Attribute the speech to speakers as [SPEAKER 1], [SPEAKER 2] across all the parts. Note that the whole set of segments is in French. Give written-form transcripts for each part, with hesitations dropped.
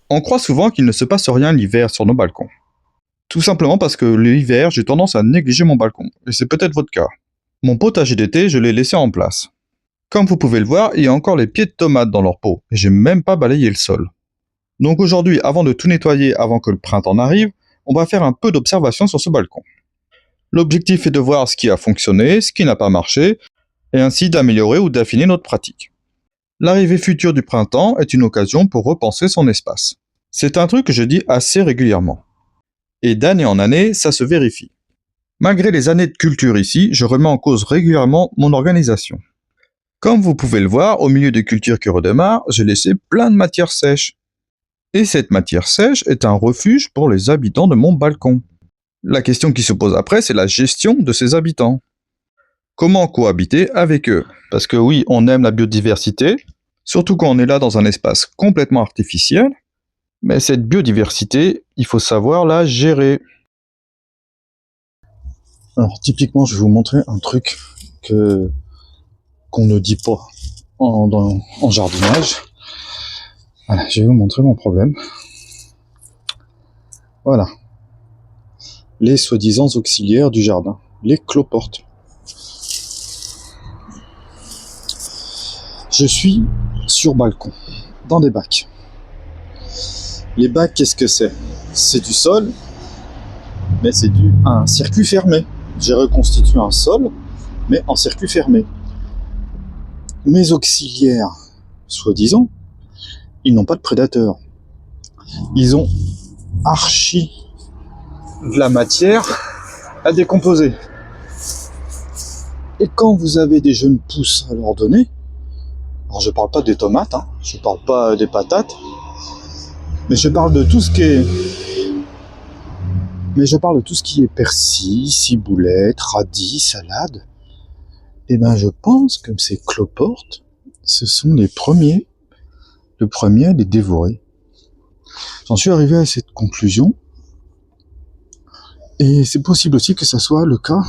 [SPEAKER 1] On croit souvent qu'il ne se passe rien l'hiver sur nos balcons. Tout simplement parce que l'hiver, j'ai tendance à négliger mon balcon, et c'est peut-être votre cas. Mon potager d'été, je l'ai laissé en place. Comme vous pouvez le voir, il y a encore les pieds de tomates dans leur pot, et j'ai même pas balayé le sol. Donc aujourd'hui, avant de tout nettoyer avant que le printemps n'arrive, on va faire un peu d'observation sur ce balcon. L'objectif est de voir ce qui a fonctionné, ce qui n'a pas marché, et ainsi d'améliorer ou d'affiner notre pratique. L'arrivée future du printemps est une occasion pour repenser son espace. C'est un truc que je dis assez régulièrement. Et d'année en année, ça se vérifie. Malgré les années de culture ici, je remets en cause régulièrement mon organisation. Comme vous pouvez le voir, au milieu des cultures qui redémarrent, j'ai laissé plein de matière sèche. Et cette matière sèche est un refuge pour les habitants de mon balcon. La question qui se pose après, c'est la gestion de ces habitants. Comment cohabiter avec eux? Parce que oui, on aime la biodiversité, surtout quand on est là dans un espace complètement artificiel, mais cette biodiversité, il faut savoir la gérer. Alors typiquement, je vais vous montrer un truc qu'on ne dit pas en jardinage. Voilà, je vais vous montrer mon problème. Voilà. Les soi-disant auxiliaires du jardin, les cloportes. Je suis sur balcon, dans des bacs. Les bacs, qu'est-ce que c'est? C'est du sol, mais c'est un circuit fermé. J'ai reconstitué un sol, mais en circuit fermé. Mes auxiliaires, soi-disant, ils n'ont pas de prédateurs. Ils ont archi de la matière à décomposer. Et quand vous avez des jeunes pousses à leur donner, alors je parle pas des tomates, je parle pas des patates, mais je parle de tout ce qui est persil, ciboulette, radis, salade. Et ben je pense que ces cloportes, ce sont le premier à les dévorer. J'en suis arrivé à cette conclusion. Et c'est possible aussi que ça soit le cas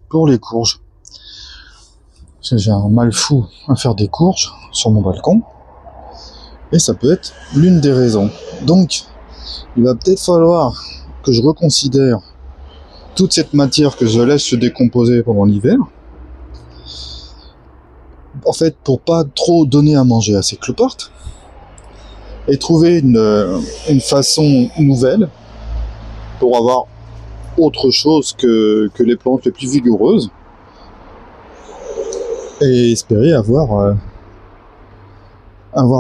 [SPEAKER 1] pour les courges. Parce que j'ai un mal fou à faire des courges sur mon balcon. Et ça peut être l'une des raisons. Donc, il va peut-être falloir que je reconsidère toute cette matière que je laisse se décomposer pendant l'hiver. En fait, pour pas trop donner à manger à ces cloportes. Et trouver une façon nouvelle pour avoir autre chose que les plantes les plus vigoureuses. Et espérer avoir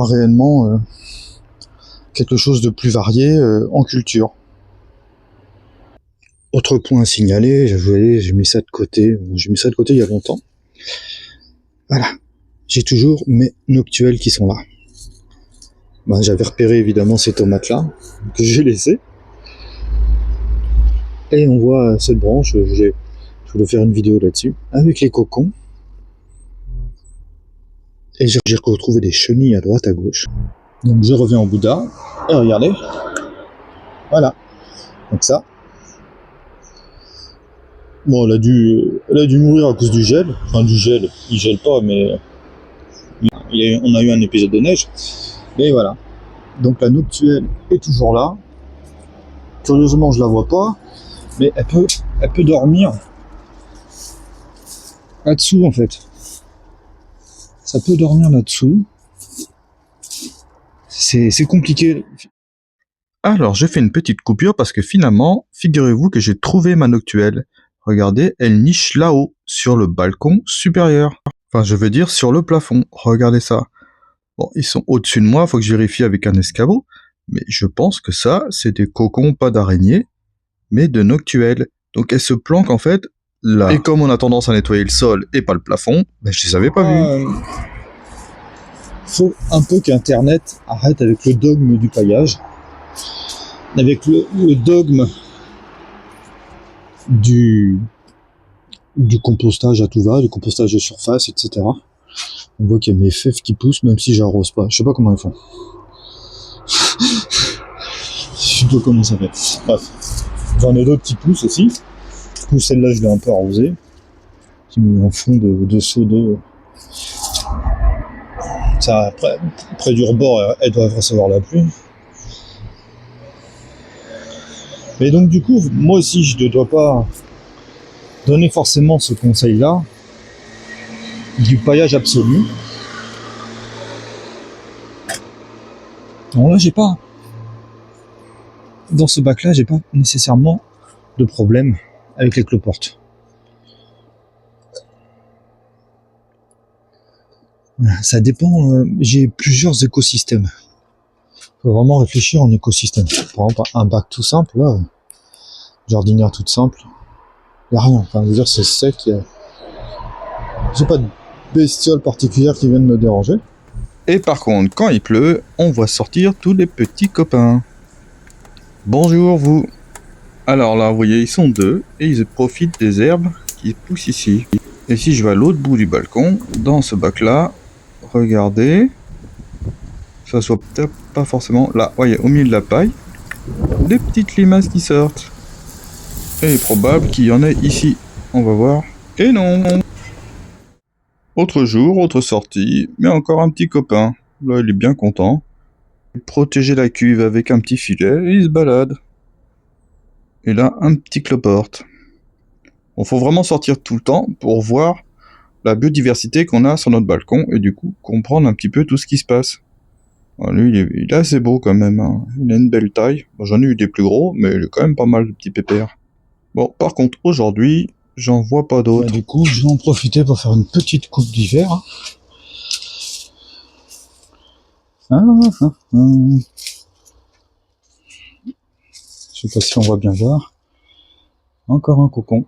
[SPEAKER 1] réellement quelque chose de plus varié en culture. Autre point à signaler, j'ai mis ça de côté. J'ai mis ça de côté il y a longtemps. Voilà, j'ai toujours mes noctuelles qui sont là. J'avais repéré évidemment ces tomates-là que j'ai laissées. Et on voit cette branche. Je voulais faire une vidéo là-dessus avec les cocons. Et j'ai retrouvé des chenilles à droite, à gauche. Donc je reviens au Bouddha. Et regardez. Voilà. Donc ça. Bon, elle a dû mourir à cause du gel. Enfin, du gel. Il gèle pas, mais on a eu un épisode de neige. Mais voilà. Donc la noctuelle est toujours là. Curieusement, je la vois pas. Mais elle peut dormir là-dessous, en fait. Ça peut dormir là-dessous. C'est compliqué. Alors, j'ai fait une petite coupure parce que finalement, figurez-vous que j'ai trouvé ma noctuelle. Regardez, elle niche là-haut, sur le balcon supérieur. Enfin, je veux dire sur le plafond. Regardez ça. Bon, ils sont au-dessus de moi, faut que je vérifie avec un escabeau. Mais je pense que ça, c'est des cocons, pas d'araignées, mais de noctuelles. Donc elle se planque en fait là. Et comme on a tendance à nettoyer le sol et pas le plafond, je les avais pas vus. Faut un peu qu'Internet arrête avec le dogme du paillage. Avec le dogme du compostage à tout va, du compostage de surface, etc. On voit qu'il y a mes fèves qui poussent même si j'arrose pas. Je sais pas comment ils font. Je sais pas comment ça fait. Bref. J'en ai d'autres qui poussent aussi. Du coup, celle-là, je l'ai un peu arrosée. Qui met en fond de seau d'eau. Ça, près du rebord, elle doit recevoir la pluie. Mais donc du coup, moi aussi, je ne dois pas donner forcément ce conseil-là du paillage absolu. Non, là, j'ai pas. Dans ce bac-là, j'ai pas nécessairement de problème avec les cloportes. Ça dépend. J'ai plusieurs écosystèmes. Faut vraiment réfléchir en écosystème. Par exemple, un bac tout simple, là, jardinière toute simple, y a rien. Enfin, je veux dire, c'est sec. J'ai pas de bestioles particulières qui viennent me déranger. Et par contre, quand il pleut, on voit sortir tous les petits copains. Bonjour vous. Alors là, vous voyez, ils sont deux et ils profitent des herbes qui poussent ici. Et si je vais à l'autre bout du balcon, dans ce bac-là, regardez, ça soit peut-être pas forcément là, voyez, au milieu de la paille, des petites limaces qui sortent. Et il est probable qu'il y en ait ici. On va voir. Et non. Autre jour, autre sortie, mais encore un petit copain. Là, il est bien content. Protéger la cuve avec un petit filet et il se balade. Et là, un petit cloporte. Bon, faut vraiment sortir tout le temps pour voir la biodiversité qu'on a sur notre balcon et du coup comprendre un petit peu tout ce qui se passe. Alors, lui, il est assez beau quand même. Hein. Il a une belle taille. Bon, j'en ai eu des plus gros, mais il est quand même pas mal de petits pépères. Bon, par contre, aujourd'hui, j'en vois pas d'autres. Du coup, je vais en profiter pour faire une petite coupe d'hiver. Je sais pas si on va bien voir. Encore un cocon.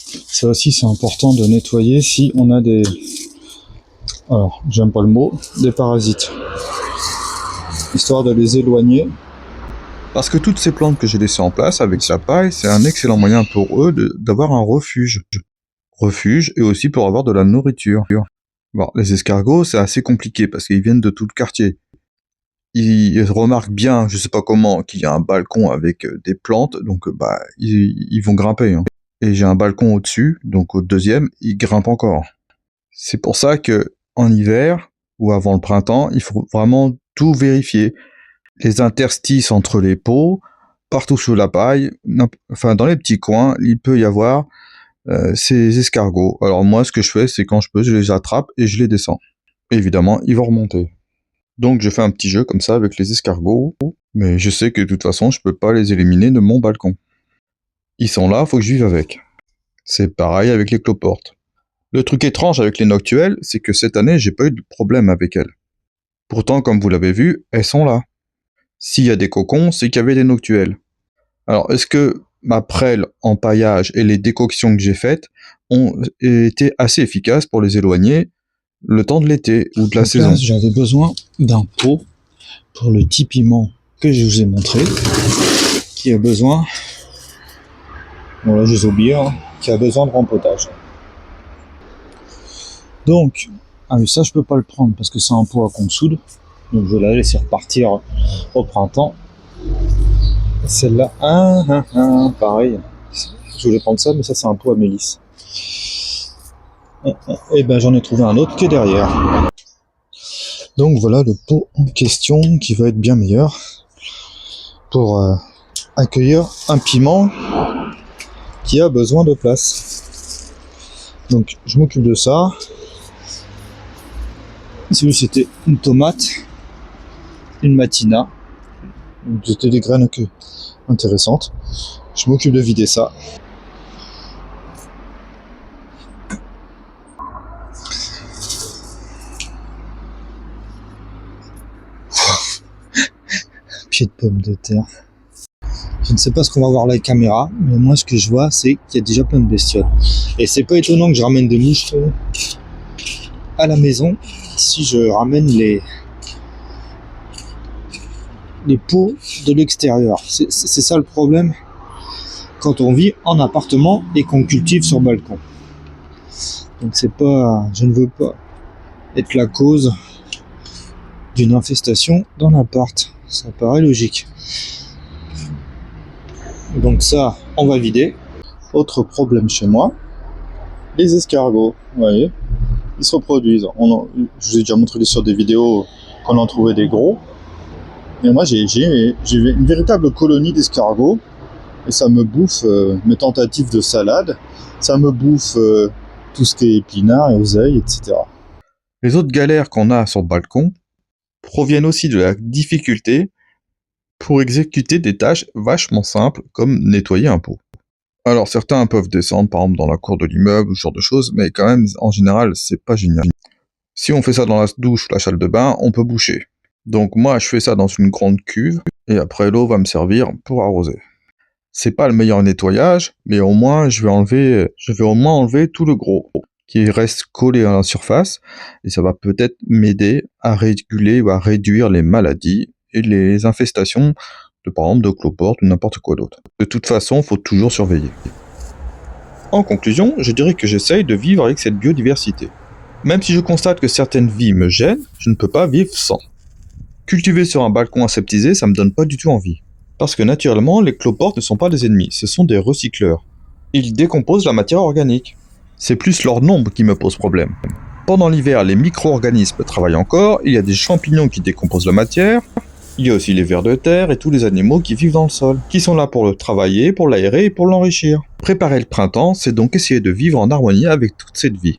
[SPEAKER 1] Ça aussi, c'est important de nettoyer si on a des... Alors, j'aime pas le mot, des parasites. Histoire de les éloigner. Parce que toutes ces plantes que j'ai laissées en place avec la paille, c'est un excellent moyen pour eux d'avoir un refuge. Refuge et aussi pour avoir de la nourriture. Bon, les escargots, c'est assez compliqué parce qu'ils viennent de tout le quartier. Ils remarquent bien, je sais pas comment, qu'il y a un balcon avec des plantes, donc ils vont grimper. Hein. Et j'ai un balcon au-dessus, donc au deuxième, ils grimpent encore. C'est pour ça que en hiver ou avant le printemps, il faut vraiment tout vérifier. Les interstices entre les pots, partout sous la paille, enfin dans les petits coins, il peut y avoir ces escargots. Alors moi, ce que je fais, c'est quand je peux, je les attrape et je les descends. Évidemment, ils vont remonter. Donc je fais un petit jeu comme ça avec les escargots, mais je sais que de toute façon, je peux pas les éliminer de mon balcon. Ils sont là, faut que je vive avec. C'est pareil avec les cloportes. Le truc étrange avec les noctuelles, c'est que cette année, j'ai pas eu de problème avec elles. Pourtant, comme vous l'avez vu, elles sont là. S'il y a des cocons, c'est qu'il y avait des noctuelles. Alors, est-ce que ma prêle en paillage et les décoctions que j'ai faites ont été assez efficaces pour les éloigner le temps de l'été ou de la saison? Là, j'avais besoin d'un pot pour le petit piment que je vous ai montré, qui a besoin... Bon là, je les ai oubliés, hein, qui a besoin de rempotage. Donc, ah mais ça je peux pas le prendre parce que c'est un pot à consoude. Donc je vais la laisser repartir au printemps. Celle-là, pareil. Je voulais prendre ça, mais ça c'est un pot à mélisse. Et ben j'en ai trouvé un autre qui est derrière. Donc voilà le pot en question qui va être bien meilleur pour accueillir un piment qui a besoin de place. Donc je m'occupe de ça. Celui c'était une tomate, une matina. C'était des graines intéressantes. Je m'occupe de vider ça. Pied de pomme de terre. Je ne sais pas ce qu'on va voir à la caméra, mais moi ce que je vois c'est qu'il y a déjà plein de bestioles. Et c'est pas étonnant que je ramène des mouches à la maison si je ramène les pots de l'extérieur. C'est ça le problème quand on vit en appartement et qu'on cultive sur balcon. Donc c'est pas, je ne veux pas être la cause d'une infestation dans l'appart. Ça paraît logique. Donc ça, on va vider. Autre problème chez moi, les escargots, vous voyez, ils se reproduisent. Je vous ai déjà montré sur des vidéos qu'on en trouvait des gros. Et moi, j'ai une véritable colonie d'escargots. Et ça me bouffe mes tentatives de salade. Ça me bouffe tout ce qui est épinards et oseille, etc. Les autres galères qu'on a sur le balcon proviennent aussi de la difficulté pour exécuter des tâches vachement simples comme nettoyer un pot. Alors certains peuvent descendre par exemple dans la cour de l'immeuble ou ce genre de choses, mais quand même en général c'est pas génial. Si on fait ça dans la douche ou la salle de bain, on peut boucher. Donc moi je fais ça dans une grande cuve et après l'eau va me servir pour arroser. C'est pas le meilleur nettoyage, mais au moins je vais au moins enlever tout le gros qui reste collé à la surface et ça va peut-être m'aider à réguler ou à réduire les maladies et les infestations de par exemple de cloportes ou n'importe quoi d'autre. De toute façon, faut toujours surveiller. En conclusion, je dirais que j'essaye de vivre avec cette biodiversité. Même si je constate que certaines vies me gênent, je ne peux pas vivre sans. Cultiver sur un balcon aseptisé, ça me donne pas du tout envie. Parce que naturellement, les cloportes ne sont pas des ennemis, ce sont des recycleurs. Ils décomposent la matière organique. C'est plus leur nombre qui me pose problème. Pendant l'hiver, les micro-organismes travaillent encore, il y a des champignons qui décomposent la matière, il y a aussi les vers de terre et tous les animaux qui vivent dans le sol, qui sont là pour le travailler, pour l'aérer et pour l'enrichir. Préparer le printemps, c'est donc essayer de vivre en harmonie avec toute cette vie.